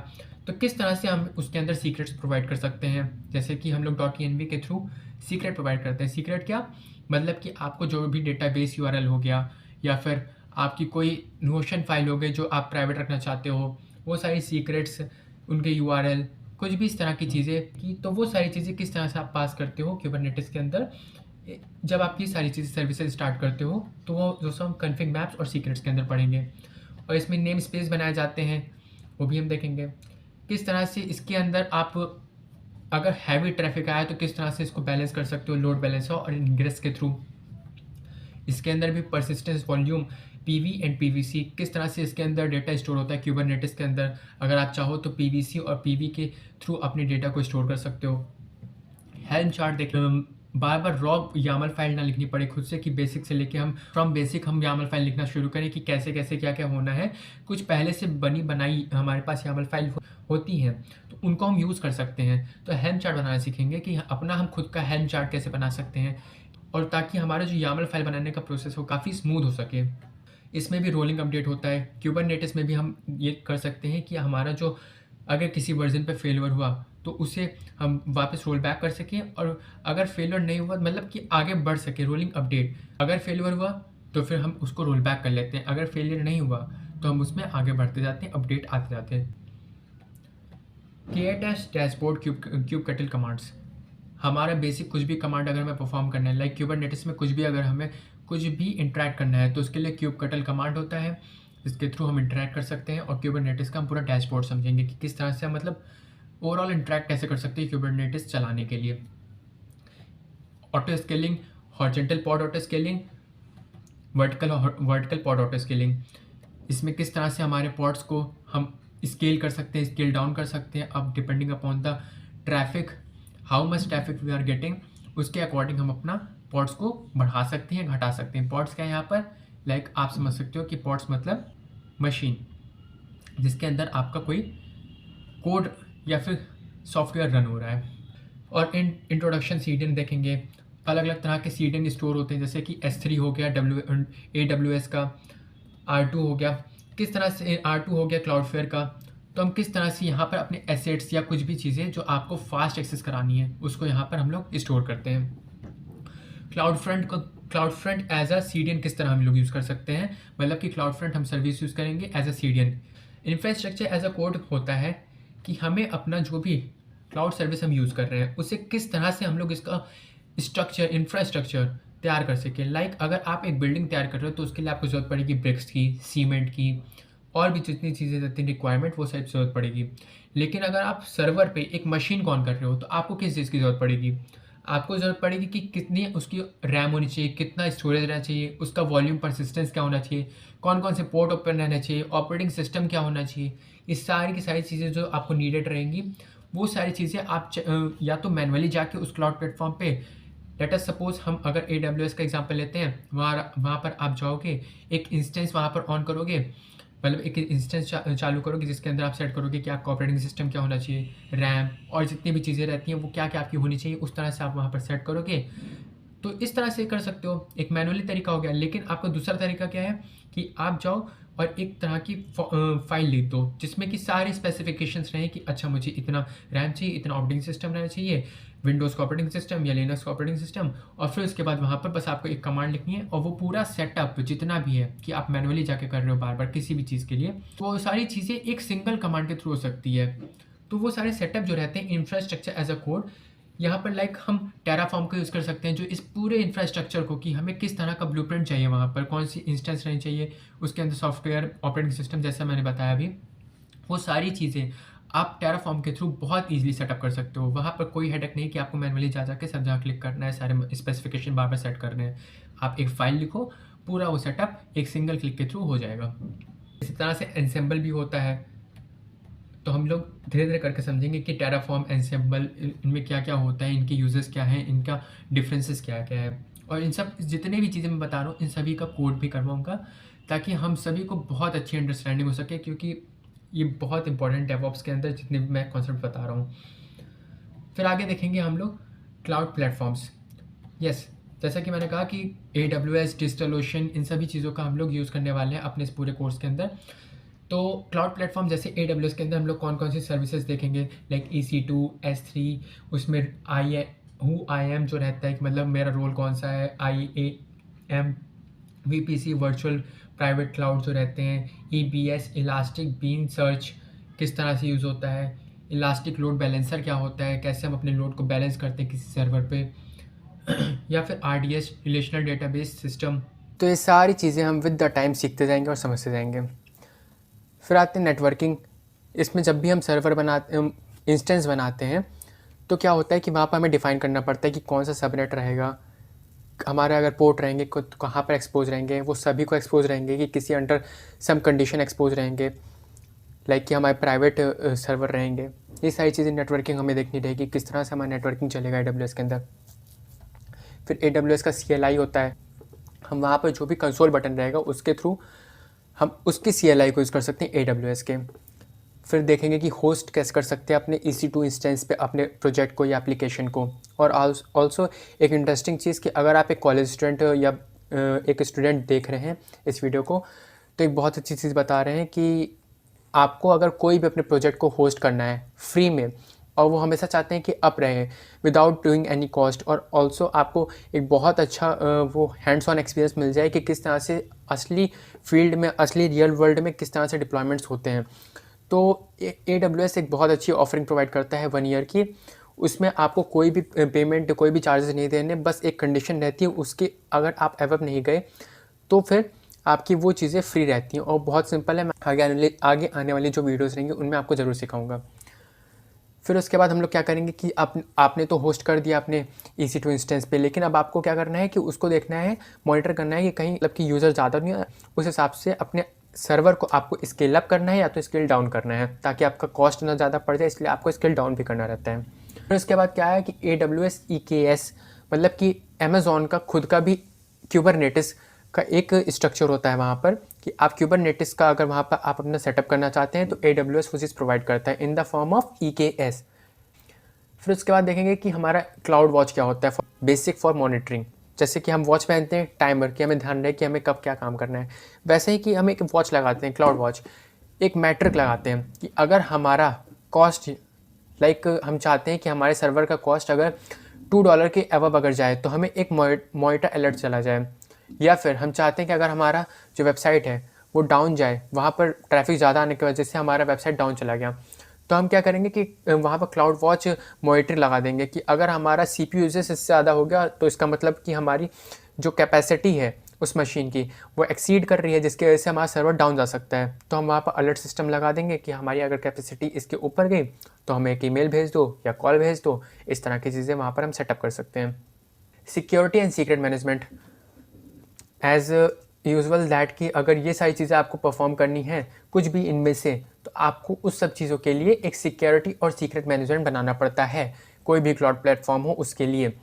तो किस तरह से हम उसके अंदर सीक्रेट्स प्रोवाइड कर सकते हैं। जैसे कि हम लोग .env के थ्रू सीक्रेट प्रोवाइड करते हैं। सीक्रेट क्या मतलब कि आपको जो भी डेटाबेस URL हो गया या फिर आपकी कोई नोशन फाइल हो गई जो आप प्राइवेट रखना चाहते हो, वो सारी सीक्रेट्स, उनके URL कुछ भी इस तरह की चीज़ें की, तो वो सारी चीज़ें किस तरह से आप पास करते हो कुबरनेटिस के अंदर। जब आप ये सारी चीज़ें सर्विसेज स्टार्ट करते हो तो वो जो हम कॉन्फ़िग मैप्स और सीक्रेट्स के अंदर पढ़ेंगे, और इसमें नेम स्पेस बनाए जाते हैं वो भी हम देखेंगे। किस तरह से इसके अंदर आप अगर हैवी ट्रैफिक आया तो किस तरह से इसको बैलेंस कर सकते हो, लोड बैलेंसर और इनग्रेस के थ्रू। इसके अंदर भी persistence volume, PV and PVC, किस तरह से इसके अंदर डेटा स्टोर होता है कुबरनेटिस के अंदर। अगर आप चाहो तो पीवीसी और पीवी के थ्रू अपने डेटा को स्टोर कर सकते हो। हेल्म चार्ट देखिए, बार बार रॉ यामल फाइल ना लिखनी पड़े खुद से कि बेसिक से लेके हम फ्रॉम बेसिक हम यामल फाइल लिखना शुरू करें कि कैसे कैसे क्या क्या होना है। कुछ पहले से बनी बनाई हमारे पास यामल फाइल होती हैं तो उनको हम यूज़ कर सकते हैं। तो हेल्म चार्ट बनाना सीखेंगे कि अपना हम खुद का हेल्म चार्ट कैसे बना सकते हैं, और ताकि हमारा जो यामल फाइल बनाने का प्रोसेस हो काफ़ी स्मूथ हो सके। इसमें भी रोलिंग अपडेट होता है। कुबरनेटिस में भी हम ये कर सकते हैं कि हमारा जो अगर किसी वर्जन पे फेलियर हुआ तो उसे हम वापस रोल बैक कर सकें, और अगर फेलियर नहीं हुआ मतलब कि आगे बढ़ सके। रोलिंग अपडेट, अगर फेलियर हुआ तो फिर हम उसको रोल बैक कर लेते हैं, अगर फेलियर नहीं हुआ तो हम उसमें आगे बढ़ते जाते हैं, अपडेट आते जाते हैं। KTash डैशबोर्ड क्यूबकटल कमांड्स, हमारा बेसिक कुछ भी कमांड अगर हमें परफॉर्म करना है, लाइक कुबरनेटिस में कुछ भी अगर हमें कुछ भी इंटरैक्ट करना है तो उसके लिए क्यूबकटल कमांड होता है, इसके थ्रू हम इंटरैक्ट कर सकते हैं। और कुबरनेटिस का हम पूरा डैशबोर्ड समझेंगे कि किस तरह से हम मतलब ओवरऑल इंटरैक्ट कैसे कर सकते हैं कुबरनेटिस चलाने के लिए। Auto scaling, horizontal pod auto scaling, vertical pod auto scaling, इसमें किस तरह से हमारे पॉड्स को हम स्केल कर सकते हैं, स्केल डाउन कर सकते हैं। अब depending upon the traffic, how much traffic we are getting, उसके अकॉर्डिंग हम अपना पॉड्स को बढ़ा सकते हैं, घटा सकते हैं। पॉड्स क्या है यहाँ पर, लाइक आप समझ सकते हो कि पॉड्स मतलब मशीन जिसके अंदर आपका कोई कोड या फिर सॉफ्टवेयर रन हो रहा है। और इंट्रोडक्शन सीडीएन देखेंगे, अलग अलग तरह के सीडीएन स्टोर होते हैं, जैसे कि S3 हो गया AWS का, R2 हो गया, किस तरह से R2 हो गया क्लाउडफेयर का। तो हम किस तरह से यहाँ पर अपने एसेट्स या कुछ भी चीज़ें जो आपको फास्ट एक्सेस करानी है उसको यहाँ पर हम लोग स्टोर करते हैं। CloudFront as a CDN किस तरह हम लोग यूज़ कर सकते हैं, मतलब कि क्लाउड फ्रंट हम सर्विस यूज़ करेंगे as a CDN. Infrastructure as a code होता है कि हमें अपना जो भी क्लाउड सर्विस हम यूज़ कर रहे हैं उसे किस तरह से हम लोग इसका स्ट्रक्चर, इंफ्रास्ट्रक्चर तैयार कर सकें। लाइक अगर आप एक बिल्डिंग तैयार कर रहे हो तो उसके लिए आपको ज़रूरत पड़ेगी ब्रिक्स की, सीमेंट की, और भी जितनी चीज़ें रहती हैं रिक्वायरमेंट वो सब ज़रूरत पड़ेगी। लेकिन अगर आप सर्वर पे एक मशीन को ऑन कर रहे हो तो आपको किस चीज़ की ज़रूरत पड़ेगी, आपको ज़रूरत पड़ेगी कि कितनी उसकी रैम होनी चाहिए, कितना स्टोरेज रहना चाहिए, उसका वॉल्यूम परसिस्टेंस क्या होना चाहिए, कौन कौन से पोर्ट ओपन रहना चाहिए, ऑपरेटिंग सिस्टम क्या होना चाहिए। ये सारी की सारी चीज़ें जो आपको नीडेड रहेंगी वो सारी चीज़ें आप या तो मैनुअली जाके उस क्लाउड प्लेटफॉर्म पे, लेट अस सपोज हम अगर AWS का एग्जांपल लेते हैं, वहाँ पर आप जाओगे, एक इंस्टेंस वहाँ पर ऑन करोगे, मतलब एक इंस्टेंस चालू करोगे जिसके अंदर आप सेट करोगे कि आपका ऑपरेटिंग सिस्टम क्या होना चाहिए, रैम और जितनी भी चीज़ें रहती हैं वो क्या क्या आपकी होनी चाहिए, उस तरह से आप वहाँ पर सेट करोगे। तो इस तरह से कर सकते हो, एक मैनुअली तरीका हो गया। लेकिन आपका दूसरा तरीका क्या है कि आप जाओ और एक तरह की फाइल लिख दो जिसमें कि सारी स्पेसिफिकेशंस रहें कि अच्छा मुझे इतना रैम चाहिए, इतना ऑपरेटिंग सिस्टम रहना चाहिए, विंडोज़ का ऑपरेटिंग सिस्टम या लिनक्स का ऑपरेटिंग सिस्टम, और फिर उसके बाद वहाँ पर बस आपको एक कमांड लिखनी है और वो पूरा सेटअप जितना भी है कि आप मैनुअली जाके कर रहे हो बार बार किसी भी चीज़ के लिए, तो वो सारी चीज़ें एक सिंगल कमांड के थ्रू हो सकती है। तो वो सारे सेटअप जो रहते हैं इंफ्रास्ट्रक्चर एज अ कोड, यहाँ पर लाइक हम टेराफॉर्म का यूज़ कर सकते हैं जो इस पूरे इंफ्रास्ट्रक्चर को, कि हमें किस तरह का ब्लूप्रिंट चाहिए, वहाँ पर कौन सी इंस्टेंस रहनी चाहिए, उसके अंदर सॉफ्टवेयर, ऑपरेटिंग सिस्टम, जैसा मैंने बताया अभी, वो सारी चीज़ें आप टेराफॉर्म के थ्रू बहुत ईजिली सेटअप कर सकते हो। वहाँ पर कोई हेडेक नहीं कि आपको मैनुअली जा के सब जगह क्लिक करना है, सारे स्पेसिफिकेशन बार बार सेट करने हैं। आप एक फ़ाइल लिखो, पूरा वो सेटअप एक सिंगल क्लिक के थ्रू हो जाएगा। इसी तरह से एनसेम्बल भी होता है, तो हम लोग धीरे धीरे करके समझेंगे कि टेराफॉर्म, एनसेम्बल, इनमें क्या क्या होता है, इनके यूजेस क्या हैं, इनका डिफरेंसेस क्या क्या है, और इन सब जितने भी चीज़ें मैं बता रहा हूँ इन सभी का कोड भी करवाऊँगा ताकि हम सभी को बहुत अच्छी अंडरस्टैंडिंग हो सके, क्योंकि ये बहुत इंपॉर्टेंट डेवऑप्स के अंदर जितने भी मैं कॉन्सेप्ट बता रहा हूँ। फिर आगे देखेंगे हम लोग क्लाउड प्लेटफॉर्म्स। यस, जैसा कि मैंने कहा कि AWS, डिजिटलओशन, इन सभी चीज़ों का हम लोग यूज़ करने वाले हैं अपने इस पूरे कोर्स के अंदर। तो क्लाउड प्लेटफॉर्म जैसे AWS के अंदर हम लोग कौन कौन सी सर्विसेज देखेंगे, लाइक EC2, S3, उसमें IAM जो रहता है कि मतलब मेरा रोल कौन सा है, IAM, VPC, virtual private cloud जो रहते हैं, EBS, इलास्टिक बीन सर्च किस तरह से यूज़ होता है, इलास्टिक लोड बैलेंसर क्या होता है, कैसे हम अपने लोड को बैलेंस करते हैं किसी सर्वर पे, या फिर RDS रिलेशनल डेटाबेस सिस्टम। तो ये सारी चीज़ें हम विद द टाइम सीखते जाएंगे और समझते जाएंगे। फिर आते हैं नेटवर्किंग। इसमें जब भी हम सर्वर बनाते इंस्टेंस बनाते हैं तो क्या होता है कि वहाँ पर हमें डिफ़ाइन करना पड़ता है कि कौन सा सबनेट रहेगा, हमारे अगर पोर्ट रहेंगे तो कहाँ पर एक्सपोज रहेंगे, वो सभी को एक्सपोज रहेंगे कि किसी अंडर सम कंडीशन एक्सपोज रहेंगे, लाइक कि हमारे प्राइवेट सर्वर रहेंगे। ये सारी चीज़ें नेटवर्किंग हमें देखनी रहेगी, किस तरह से हमारा नेटवर्किंग चलेगा AWS के अंदर। फिर AWS का CLI होता है, हम वहाँ पर जो भी कंसोल बटन रहेगा उसके थ्रू हम उसकी CLI को यूज़ कर सकते हैं AWS के। फिर देखेंगे कि होस्ट कैसे कर सकते हैं अपने EC2 इंस्टेंस पे अपने प्रोजेक्ट को या एप्लीकेशन को। और ऑल्सो एक इंटरेस्टिंग चीज़ कि अगर आप एक कॉलेज स्टूडेंट या एक स्टूडेंट देख रहे हैं इस वीडियो को, तो एक बहुत अच्छी चीज़ बता रहे हैं कि आपको अगर कोई भी अपने प्रोजेक्ट को होस्ट करना है फ्री में, और वो हमेशा चाहते हैं कि अप रहे विदाउट डूइंग एनी कॉस्ट, और ऑल्सो आपको एक बहुत अच्छा वो हैंड्स ऑन एक्सपीरियंस मिल जाए कि किस तरह से असली फील्ड में, असली रियल वर्ल्ड में किस तरह से डिप्लॉयमेंट्स होते हैं। तो AWS एक बहुत अच्छी ऑफरिंग प्रोवाइड करता है 1 ईयर की। उसमें आपको कोई भी पेमेंट, कोई भी चार्जेस नहीं देने, बस एक कंडीशन रहती है उसकी, अगर आप एवब नहीं गए तो फिर आपकी वो चीज़ें फ्री रहती हैं। और बहुत सिंपल है, मैं आगे आने वाली जो वीडियोस रहेंगी उनमें आपको ज़रूर सिखाऊंगा। फिर उसके बाद हम लोग क्या करेंगे कि आपने तो होस्ट कर दिया अपने EC2 इंस्टेंस पे, लेकिन अब आपको क्या करना है कि उसको देखना है, मॉनिटर करना है कि कहीं मतलब कि यूज़र ज़्यादा नहीं है। उस हिसाब से अपने सर्वर को आपको स्केल अप करना है या तो स्केल डाउन करना है, ताकि आपका कॉस्ट ना ज़्यादा पड़ जाए, इसलिए आपको स्केल डाउन भी करना रहता है। फिर उसके बाद क्या है कि AWS EKS, मतलब कि अमेज़ॉन का खुद का भी क्यूबरनेटिस का एक स्ट्रक्चर होता है वहाँ पर, कि आप क्यूबरनेटिस का अगर वहाँ पर आप अपना सेटअप करना चाहते हैं तो AWS वो चीज़ प्रोवाइड करता है in the form of EKS। फिर उसके बाद देखेंगे कि हमारा क्लाउड वॉच क्या होता है, बेसिक फॉर मॉनिटरिंग। जैसे कि हम वॉच पहनते हैं टाइमर, कि हमें ध्यान रहे कि हमें कब क्या काम करना है, वैसे ही कि हम एक वॉच लगाते हैं, क्लाउड वॉच, एक मैट्रिक लगाते हैं कि अगर हमारा कॉस्ट, लाइक हम चाहते हैं कि हमारे सर्वर का कॉस्ट अगर $2 के अबव अगर जाए तो हमें एक मॉनिटर अलर्ट चला जाए। या फिर हम चाहते हैं कि अगर हमारा जो वेबसाइट है वो डाउन जाए, वहाँ पर ट्रैफिक ज़्यादा आने की वजह से हमारा वेबसाइट डाउन चला गया, तो हम क्या करेंगे कि वहाँ पर क्लाउड वॉच मॉनिटर लगा देंगे कि अगर हमारा CPU यूजेज इससे ज़्यादा हो गया तो इसका मतलब कि हमारी जो कैपेसिटी है उस मशीन की वो एक्सीड कर रही है, जिसकी वजह से हमारा सर्वर डाउन जा सकता है। तो हम वहाँ पर अलर्ट सिस्टम लगा देंगे कि हमारी अगर कैपेसिटी इसके ऊपर गई तो हमें एक ईमेल भेज दो या कॉल भेज दो। इस तरह की चीज़ें वहाँ पर हम सेटअप कर सकते हैं। Security and secret management, as usual that कि अगर ये सारी चीज़ें आपको परफॉर्म करनी है कुछ भी इनमें से, तो आपको उस सब चीज़ों के लिए एक सिक्योरिटी और सीक्रेट मैनेजमेंट बनाना पड़ता है, कोई भी क्लाउड प्लेटफॉर्म हो उसके लिए।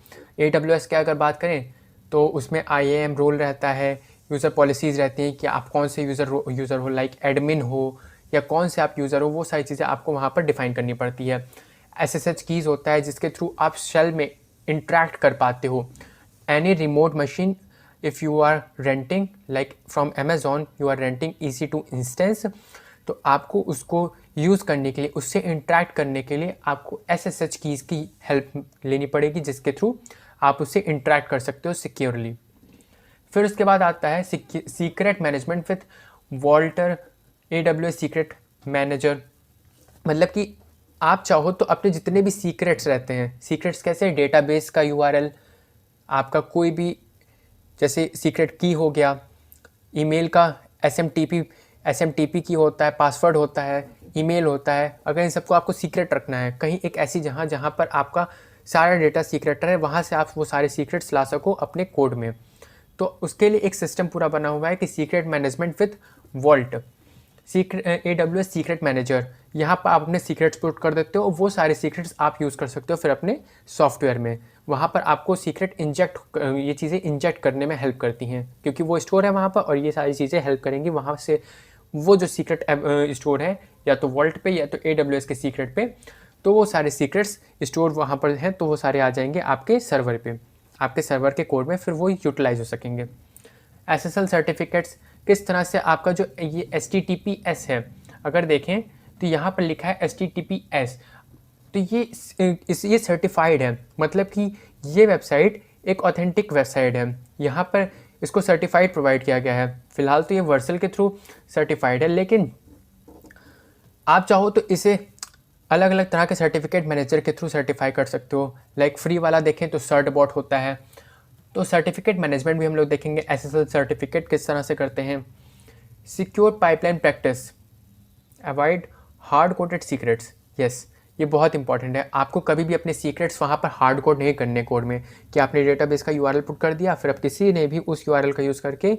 AWS की अगर बात करें तो उसमें IAM रोल रहता है, यूज़र पॉलिसीज़ रहती हैं कि आप कौन से यूज़र हो, लाइक एडमिन हो या कौन से आप यूज़र हो, वो सारी चीज़ें आपको वहाँ पर डिफ़ाइन करनी पड़ती है। SSH कीज़ होता है जिसके थ्रू आप शेल में इंट्रैक्ट कर पाते हो। Any remote machine, if you are renting like from Amazon, you are renting EC2 instance, तो आपको उसको यूज़ करने के लिए, उससे इंटरेक्ट करने के लिए आपको SSH कीज़ की हेल्प लेनी पड़ेगी, जिसके थ्रू आप उससे इंटरेक्ट कर सकते हो सिक्योरली। फिर उसके बाद आता है secret management with Walter AWS secret manager. मतलब कि आप चाहो तो अपने जितने भी सीक्रेट्स रहते हैं, सीक्रेट्स कैसे, डेटाबेस का URL, आपका कोई भी जैसे सीक्रेट की हो गया, ईमेल का SMTP की होता है, पासवर्ड होता है, ईमेल होता है, अगर इन सबको आपको सीक्रेट रखना है कहीं एक ऐसी जहाँ पर आपका सारा डेटा सीक्रेट रहे, वहाँ से आप वो सारे सीक्रेट्स ला सको अपने कोड में, तो उसके लिए एक सिस्टम पूरा बना हुआ है कि secret management with vault, AWS secret manager. यहाँ पर आप अपने सीक्रेट्स पुट कर देते हो, वो सारे सीक्रेट्स आप यूज़ कर सकते हो फिर अपने सॉफ्टवेयर में। वहाँ पर आपको सीक्रेट ये चीज़ें इंजेक्ट करने में हेल्प करती हैं, क्योंकि वो स्टोर है वहाँ पर, और ये सारी चीज़ें हेल्प करेंगी वहाँ से वो जो सीक्रेट स्टोर है या तो वॉल्ट पे या तो AWS के सीक्रेट पे, तो वो सारे सीक्रेट्स स्टोर वहाँ पर हैं, तो वो सारे आ जाएंगे आपके सर्वर पे, आपके सर्वर के कोड में, फिर वो यूटिलाइज हो सकेंगे। SSL सर्टिफिकेट्स, किस तरह से आपका जो ये HTTPS है, अगर देखें तो यहाँ पर लिखा है HTTPS, तो ये सर्टिफाइड है, मतलब कि ये वेबसाइट एक ऑथेंटिक वेबसाइट है। यहाँ पर इसको सर्टिफाइड प्रोवाइड किया गया है। फ़िलहाल तो ये वर्सल के थ्रू सर्टिफाइड है, लेकिन आप चाहो तो इसे अलग अलग तरह के सर्टिफिकेट मैनेजर के थ्रू सर्टिफाई कर सकते हो। लाइक फ्री वाला देखें तो सर्टबॉट होता है। तो सर्टिफिकेट मैनेजमेंट भी हम लोग देखेंगे, SSL सर्टिफिकेट किस तरह से करते हैं। Secure pipeline practice, avoid hard coded secrets. Yes, ये बहुत इंपॉर्टेंट है। आपको कभी भी अपने सीक्रेट्स वहाँ पर हार्ड कोड नहीं करने कोड में, कि आपने डेटाबेस का URL पुट कर दिया, फिर अब किसी ने भी उस URL का यूज़ करके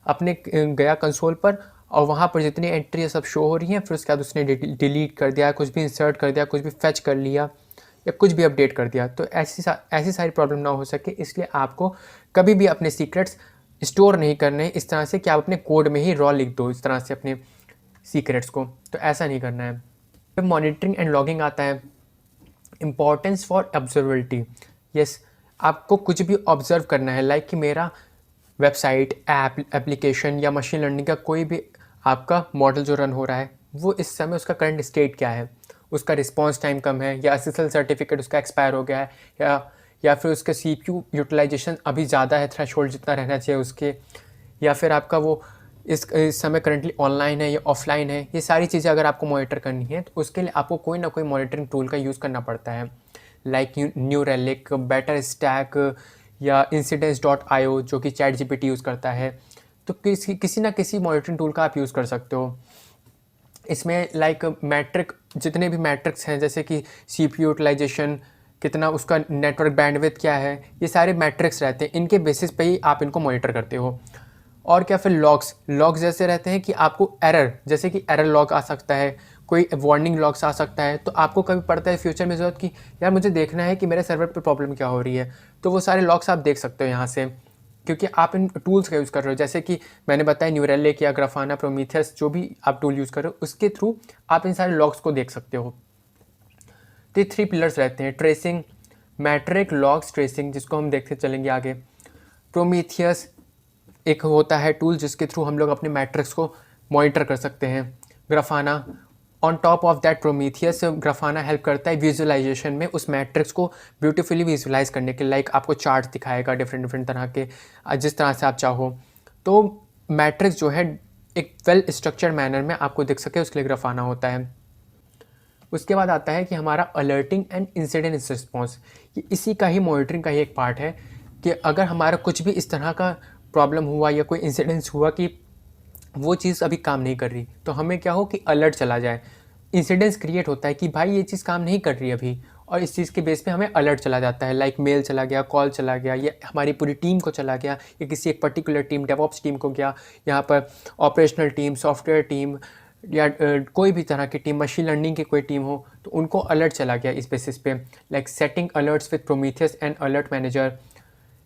अपने गया कंसोल पर और वहाँ पर जितनी एंट्री सब शो हो रही हैं, फिर उसके बाद उसने डिलीट कर दिया, कुछ भी इंसर्ट कर दिया, कुछ भी फेच कर लिया या कुछ भी अपडेट कर दिया। तो ऐसी सारी प्रॉब्लम ना हो सके, इसलिए आपको कभी भी अपने सीक्रेट्स स्टोर नहीं करने इस तरह से कि आप अपने कोड में ही रॉ लिख दो इस तरह से अपने सीक्रेट्स को। तो ऐसा नहीं करना है। फिर मॉनिटरिंग एंड लॉगिंग आता है। Importance for observability. यस, आपको कुछ भी ऑब्जर्व करना है, लाइक कि मेरा वेबसाइट, एप्लीकेशन या मशीन लर्निंग का कोई भी आपका मॉडल जो रन हो रहा है, वो इस समय उसका करंट स्टेट क्या है, उसका रिस्पॉन्स टाइम कम है, या SSL सर्टिफिकेट उसका एक्सपायर हो गया है, या फिर उसका CPU यूटिलाइजेशन अभी ज़्यादा है, थ्रेशोल्ड जितना रहना चाहिए उसके, या फिर आपका वो इस समय करंटली ऑनलाइन है या ऑफलाइन है। ये सारी चीज़ें अगर आपको मॉनिटर करनी है तो उसके लिए आपको कोई ना कोई मॉनिटरिंग टूल का यूज़ करना पड़ता है, like new relic, better stack या incidents.io जो कि ChatGPT यूज़ करता है। तो किसी ना किसी मॉनिटरिंग टूल का आप यूज़ कर सकते हो। इसमें लाइक मैट्रिक, जितने भी मैट्रिक्स हैं, जैसे कि CPU यूटिलाइजेशन कितना, उसका नेटवर्क बैंडविड्थ क्या है, ये सारे मैट्रिक्स रहते हैं, इनके बेसिस पे ही आप इनको मॉनिटर करते हो। और क्या, फिर लॉग्स जैसे रहते हैं कि आपको एरर, जैसे कि एरर लॉग आ सकता है, कोई वार्निंग लॉग्स आ सकता है। तो आपको कभी पड़ता है फ्यूचर में ज़रूरत कि यार मुझे देखना है कि मेरे सर्वर पे प्रॉब्लम क्या हो रही है, तो वो सारे लॉग्स आप देख सकते हो यहाँ से, क्योंकि आप इन टूल्स का यूज़ कर रहे हो। जैसे कि मैंने बताया न्यू रेलिक या ग्राफाना, प्रोमीथियस, जो भी आप टूल यूज़ कर रहे हो, उसके थ्रू आप इन सारे लॉग्स को देख सकते हो। तो ये 3 पिलर्स रहते हैं, ट्रेसिंग, मैट्रिक, लॉग्स, ट्रेसिंग, जिसको हम देखते चलेंगे आगे। प्रोमीथियस एक होता है टूल जिसके थ्रू हम लोग अपने मैट्रिक्स को मॉनिटर कर सकते हैं। Grafana, on top of that Prometheus, Grafana help करता है विजुअलाइजेशन में, उस मैट्रिक्स को ब्यूटीफुली विजुअलाइज करने के, लाइक आपको चार्ट दिखाएगा डिफरेंट तरह के, जिस तरह से आप चाहो। तो मैट्रिक्स जो है एक वेल स्ट्रक्चर्ड मैनर में आपको दिख सके, उसके लिए ग्राफाना होता है। उसके बाद आता है कि हमारा अलर्टिंग एंड इंसिडेंट रिस्पॉन्स, ये इसी का ही मॉनिटरिंग का ही एक पार्ट है, कि अगर हमारा कुछ भी इस तरह का प्रॉब्लम हुआ या कोई इंसिडेंस हुआ कि वो चीज़ अभी काम नहीं कर रही, तो हमें क्या हो कि अलर्ट चला जाए, इंसिडेंस क्रिएट होता है कि भाई ये चीज़ काम नहीं कर रही अभी, और इस चीज़ के बेस पे हमें अलर्ट चला जाता है, लाइक मेल चला गया, कॉल चला गया, या हमारी पूरी टीम को चला गया, या किसी एक पर्टिकुलर टीम, डेवऑप्स टीम को गया, यहाँ पर ऑपरेशनल टीम, सॉफ्टवेयर टीम, या कोई भी तरह की टीम, मशीन लर्निंग की कोई टीम हो, तो उनको अलर्ट चला गया इस बेसिस पे। Like setting alerts with Prometheus and alert manager,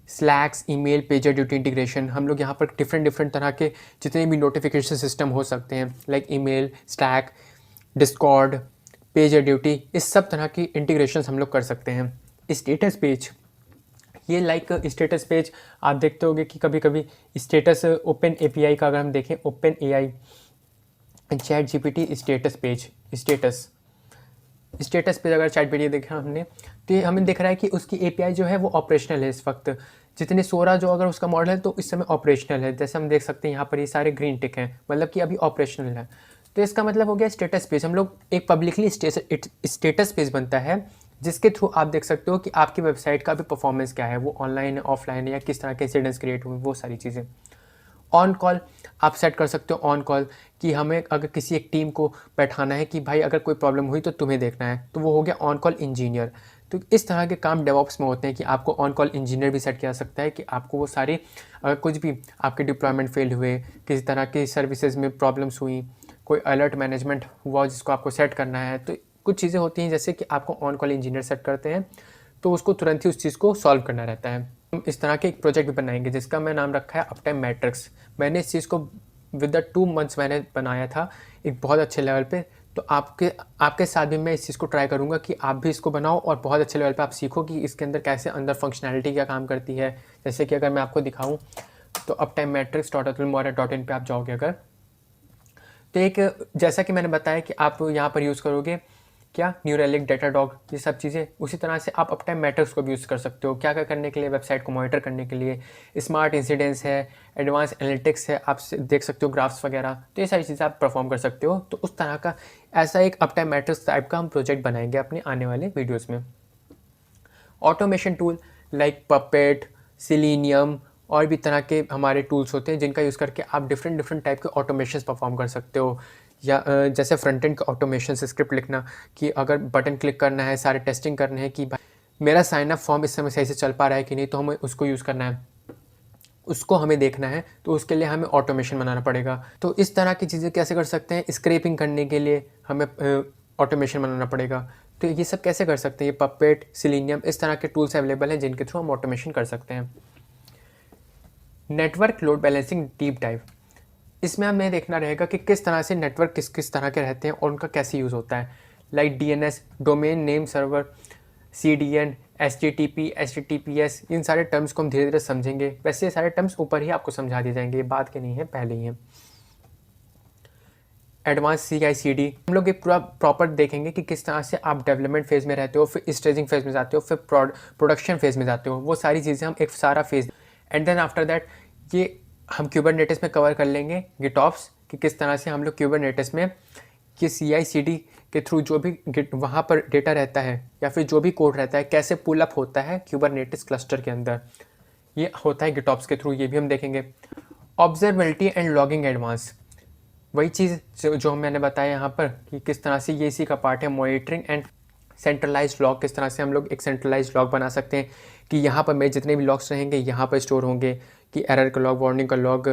slacks, email, pager duty integration. हम लोग यहाँ पर डिफरेंट तरह के जितने भी नोटिफिकेशन सिस्टम हो सकते हैं, like email, slack, Discord, pager duty, इस सब तरह की इंटीग्रेशन हम लोग कर सकते हैं। स्टेटस पेज, ये लाइक स्टेटस पेज आप देखते होगे कि कभी कभी स्टेटस ओपन API का अगर हम देखें, open AI ChatGPT status page, status page अगर ChatGPT देखा हमने, तो ये हमें दिख रहा है कि उसकी API जो है वो ऑपरेशनल है इस वक्त, जितने 16 जो अगर उसका मॉडल है तो इस समय ऑपरेशनल है। जैसे हम देख सकते हैं यहाँ पर ये सारे ग्रीन टिक हैं, मतलब कि अभी ऑपरेशनल है। तो इसका मतलब हो गया स्टेटस पेज, हम लोग एक पब्लिकली स्टेटस पेज बनता है, जिसके थ्रू आप देख सकते हो कि आपकी वेबसाइट का भी परफॉर्मेंस क्या है, वो ऑनलाइन है, ऑफलाइन है, या किस तरह के इंसिडेंट्स क्रिएट हुए, वो सारी चीज़ें। ऑन कॉल आप सेट कर सकते हो, ऑन कॉल कि हमें अगर किसी एक टीम को बैठाना है कि भाई अगर कोई प्रॉब्लम हुई तो तुम्हें देखना है, तो वो हो गया ऑन कॉल इंजीनियर। तो इस तरह के काम डेवऑप्स में होते हैं कि आपको ऑन कॉल इंजीनियर भी सेट किया जा सकता है, कि आपको वो सारी अगर कुछ भी आपके डिप्लॉयमेंट फेल हुए, किसी तरह की सर्विसेज में प्रॉब्लम्स हुई, कोई अलर्ट मैनेजमेंट हुआ जिसको आपको सेट करना है, तो कुछ चीज़ें होती हैं जैसे कि आपको ऑन कॉल इंजीनियर सेट करते हैं, तो उसको तुरंत ही उस चीज़ को सॉल्व करना रहता है। हम इस तरह के एक प्रोजेक्ट भी बनाएंगे जिसका मैं नाम रखा है अपटाइम मैट्रिक्स। मैंने इस चीज़ को विद द 2 मंथ्स मैंने बनाया था एक बहुत अच्छे लेवल पे। तो आपके साथ भी मैं इस चीज़ को ट्राई करूँगा कि आप भी इसको बनाओ और बहुत अच्छे लेवल पे आप सीखो कि इसके अंदर कैसे अंदर फंक्शनैलिटी क्या काम करती है। जैसे कि अगर मैं आपको दिखाऊँ तो uptimematrix.atul.in पे आप जाओगे अगर, तो एक जैसा कि मैंने बताया कि आप यहाँ पर यूज़ करोगे क्या न्यू रेलिक, डेटाडॉग, ये सब चीज़ें। उसी तरह से आप अपटाइम मैट्रिक्स को भी यूज़ कर सकते हो क्या क्या करने के लिए, वेबसाइट को मॉनिटर करने के लिए। स्मार्ट इंसिडेंट्स है, एडवांस एनालिटिक्स है, आप देख सकते हो ग्राफ्स वगैरह, तो ये सारी चीज़ें आप परफॉर्म कर सकते हो। तो उस तरह का ऐसा एक अपटाइम मैट्रिक्स टाइप का हम प्रोजेक्ट बनाएंगे अपने आने वाले वीडियोज़ में। Automation tool like puppet, selenium और भी तरह के हमारे टूल्स होते हैं जिनका यूज़ करके आप डिफरेंट टाइप के ऑटोमेशंस परफॉर्म कर सकते हो। या जैसे फ्रंट एंड का ऑटोमेशन स्क्रिप्ट लिखना कि अगर बटन क्लिक करना है, सारे टेस्टिंग करने हैं कि भाई मेरा साइन अप फॉर्म इस समय सही से चल पा रहा है कि नहीं, तो हमें उसको यूज़ करना है, उसको हमें देखना है, तो उसके लिए हमें ऑटोमेशन बनाना पड़ेगा। तो इस तरह की चीज़ें कैसे कर सकते हैं, स्क्रैपिंग करने के लिए हमें ऑटोमेशन बनाना पड़ेगा। तो ये सब कैसे कर सकते हैं, ये पपेट, सिलीनियम, इस तरह के टूल्स अवेलेबल हैं जिनके थ्रू हम ऑटोमेशन कर सकते हैं। Network load balancing deep dive, इसमें हमें देखना रहेगा कि किस तरह से नेटवर्क किस किस तरह के रहते हैं और उनका कैसे यूज़ होता है। Like DNS, domain name server, CDN, HTTP, HTTPS, इन सारे टर्म्स को हम धीरे धीरे समझेंगे। वैसे ये सारे टर्म्स ऊपर ही आपको समझा दिए जाएंगे, ये बात के नहीं है, पहले ही है। एडवांस CI/CD, हम लोग ये पूरा प्रॉपर देखेंगे कि किस तरह से आप डेवलपमेंट फेज़ में रहते हो, फिर स्टेजिंग फेज़ में जाते हो, फिर प्रोडक्शन फेज़ में जाते हो। वो सारी चीज़ें हम एक सारा phase, and then after that ये हम क्यूबरनेटिस में कवर कर लेंगे गिटऑप्स कि किस तरह से हम लोग क्यूबरनेटिस में कि CI/CD के थ्रू जो भी वहाँ पर डेटा रहता है या फिर जो भी कोड रहता है कैसे पुल अप होता है क्यूबरनेटिस क्लस्टर के अंदर, ये होता है गिटऑप्स के थ्रू, ये भी हम देखेंगे। ऑब्जर्वेबिलिटी एंड लॉगिंग एडवांस, वही चीज़ जो मैंने बताया यहाँ पर कि किस तरह से ये इसी का पार्ट है। मॉनिटरिंग एंड सेंट्रलाइज लॉग, किस तरह से हम लोग एक सेंट्रलाइज लॉग बना सकते हैं कि यहाँ पर मेरे जितने भी लॉग्स रहेंगे यहाँ पर स्टोर होंगे, कि एरर का लॉग, वार्निंग का लॉग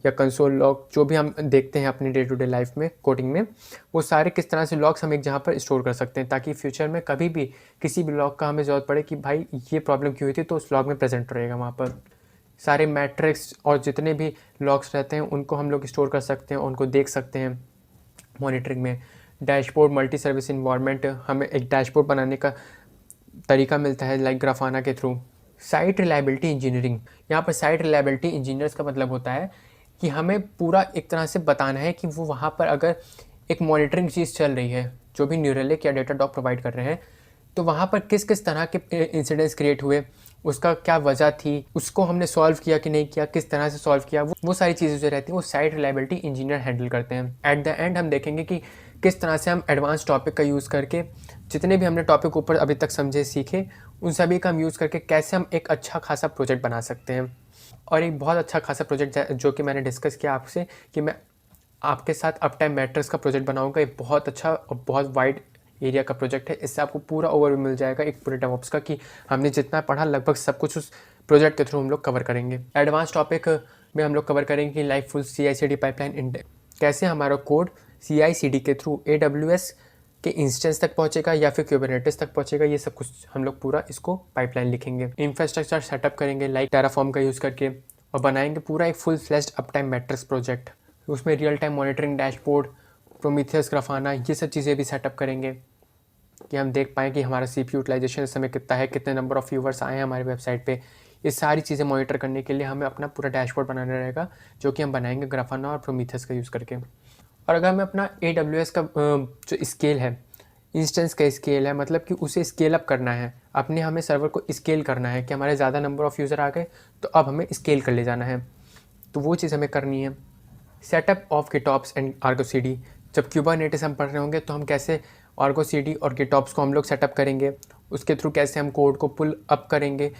या कंसोल लॉग, जो भी हम देखते हैं अपनी डे टू डे लाइफ में कोडिंग में, वो सारे किस तरह से लॉग्स हम एक जहाँ पर स्टोर कर सकते हैं ताकि फ्यूचर में कभी भी किसी भी लॉग का हमें ज़रूरत पड़े कि भाई ये प्रॉब्लम क्यों हुई थी, तो उस लॉग में प्रेजेंट रहेगा वहाँ पर। सारे मैट्रिक्स और जितने भी लॉग्स रहते हैं उनको हम लोग स्टोर कर सकते हैं, उनको देख सकते हैं मॉनिटरिंग में। डैशबोर्ड, मल्टी सर्विस इन्वायरमेंट, हमें एक डैशबोर्ड बनाने का तरीका मिलता है लाइक ग्राफाना के थ्रू। साइट रिलायबिलिटी इंजीनियरिंग, यहाँ पर साइट रिलायबिलिटी इंजीनियर्स का मतलब होता है कि हमें पूरा एक तरह से बताना है कि वो वहाँ पर अगर एक मॉनिटरिंग चीज़ चल रही है जो भी न्यू रेलिक या डेटाडॉग प्रोवाइड कर रहे हैं, तो वहाँ पर किस किस तरह के इंसिडेंट्स क्रिएट हुए, उसका क्या वजह थी, उसको हमने सॉल्व किया कि नहीं किया, किस तरह से सॉल्व किया, वो सारी चीज़ें जो रहती हैं वो साइट रिलायबिलिटी इंजीनियर हैंडल करते हैं। एट द एंड हम देखेंगे कि किस तरह से हम एडवांस टॉपिक का यूज़ करके जितने भी हमने टॉपिक ऊपर अभी तक समझे सीखे उन सभी का हम यूज़ करके कैसे हम एक अच्छा खासा प्रोजेक्ट बना सकते हैं। और एक बहुत अच्छा खासा प्रोजेक्ट जो कि मैंने डिस्कस किया आपसे कि मैं आपके साथ अपटाइम मैट्रिक्स का प्रोजेक्ट बनाऊंगा, एक बहुत अच्छा और बहुत वाइड एरिया का प्रोजेक्ट है। इससे आपको पूरा ओवरव्यू मिल जाएगा एक पूरे डेवऑप्स का कि हमने जितना पढ़ा लगभग सब कुछ उस प्रोजेक्ट के थ्रू हम लोग कवर करेंगे। एडवांस टॉपिक में हम लोग कवर करेंगे कि लाइक फुल CI/CD पाइपलाइन, कैसे हमारा कोड CI/CD के थ्रू AWS के इंस्टेंस तक पहुंचेगा या फिर क्यूबरनेटिस तक पहुंचेगा, ये सब कुछ हम लोग पूरा इसको पाइपलाइन लिखेंगे। इंफ्रास्ट्रक्चर सेटअप करेंगे लाइक टेराफॉर्म का यूज़ करके और बनाएंगे पूरा एक full fledged uptime metrics project. उसमें real time monitoring, dashboard, Prometheus, Grafana, ये सब चीज़ें भी सेटअप करेंगे कि हम देख पाएँ कि हमारा CPU यूटिलाइजेशन इस समय कितना है, कितने नंबर ऑफ़ व्यूवर्स आए हैं हमारे वेबसाइट पे। ये सारी चीज़ें मॉनिटर करने के लिए हमें अपना पूरा डैशबोर्ड बनाना रहेगा जो कि हम बनाएंगे ग्राफाना और प्रोमीथियस का यूज़ करके। और अगर हमें अपना AWS का जो स्केल है, इंस्टेंस का स्केल है, मतलब कि उसे स्केल अप करना है, अपने हमें सर्वर को स्केल करना है कि हमारे ज़्यादा नंबर ऑफ़ यूज़र आ गए तो अब हमें स्केल कर ले जाना है, तो वो चीज़ हमें करनी है। Setup of GitOps and Argo CD, जब क्यूबरनेटिस हम पढ़ रहे होंगे तो हम कैसे आर्गो CD और गिटऑप्स को हम लोग सेटअप करेंगे, उसके थ्रू कैसे हम कोड को पुल अप करेंगे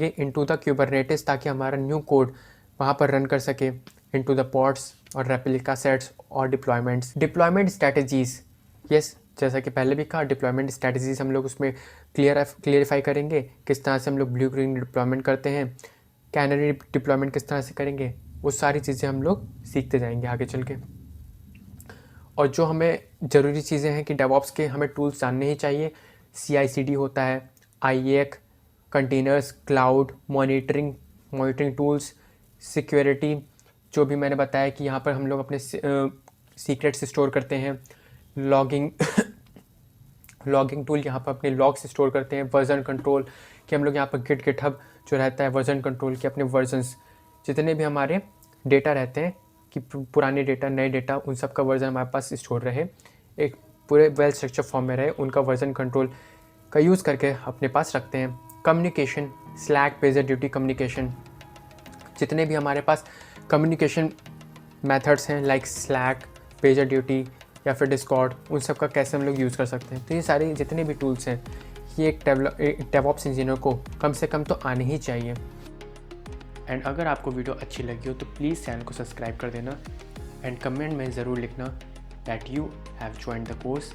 इनटू द क्यूबरनेटिस ताकि हमारा न्यू कोड वहाँ पर रन कर सके इनटू द पॉड्स और रेप्लिका सेट्स और डिप्लॉयमेंट स्ट्रैटेजीज़। यस, जैसा कि पहले भी कहा, डिप्लॉयमेंट स्ट्रैटेजीज़ हम लोग उसमें क्लियरिफाई करेंगे, किस तरह से हम लोग ब्लू ग्रीन डिप्लॉयमेंट करते हैं, कैनरी डिप्लॉयमेंट किस तरह से करेंगे, वो सारी चीज़ें हम लोग सीखते जाएंगे आगे चल के। और जो हमें ज़रूरी चीज़ें हैं कि डेवऑप्स के हमें टूल्स जानने ही चाहिए, CI/CD होता है, IAC, containers, cloud, monitoring tools, security, जो भी मैंने बताया कि यहाँ पर हम लोग अपने सीक्रेट्स स्टोर करते हैं, लॉगिंग टूल, यहाँ पर अपने लॉग्स स्टोर करते हैं, वर्जन कंट्रोल कि हम लोग यहाँ पर गिटहब जो रहता है वर्जन कंट्रोल के अपने वर्जन्स जितने भी हमारे डेटा रहते हैं कि पुराने डेटा, नए डेटा, उन सब का वर्जन हमारे पास स्टोर रहे एक पूरे वेल स्ट्रक्चर फॉर्म में रहे, उनका वर्जन कंट्रोल का यूज़ करके अपने पास रखते हैं। कम्युनिकेशन, स्लैक, पेजरड्यूटी कम्युनिकेशन, जितने भी हमारे पास कम्युनिकेशन मेथड्स हैं लाइक स्लैक, पेजरड्यूटी या फिर डिस्कॉर्ड, उन सब का कैसे हम लोग यूज़ कर सकते हैं। तो ये सारे जितने भी टूल्स हैं ये एक डेवऑप्स इंजीनियर को कम से कम तो आने ही चाहिए। एंड अगर आपको वीडियो अच्छी लगी हो तो प्लीज़ चैनल को सब्सक्राइब कर देना एंड कमेंट में ज़रूर लिखना that you have joined the course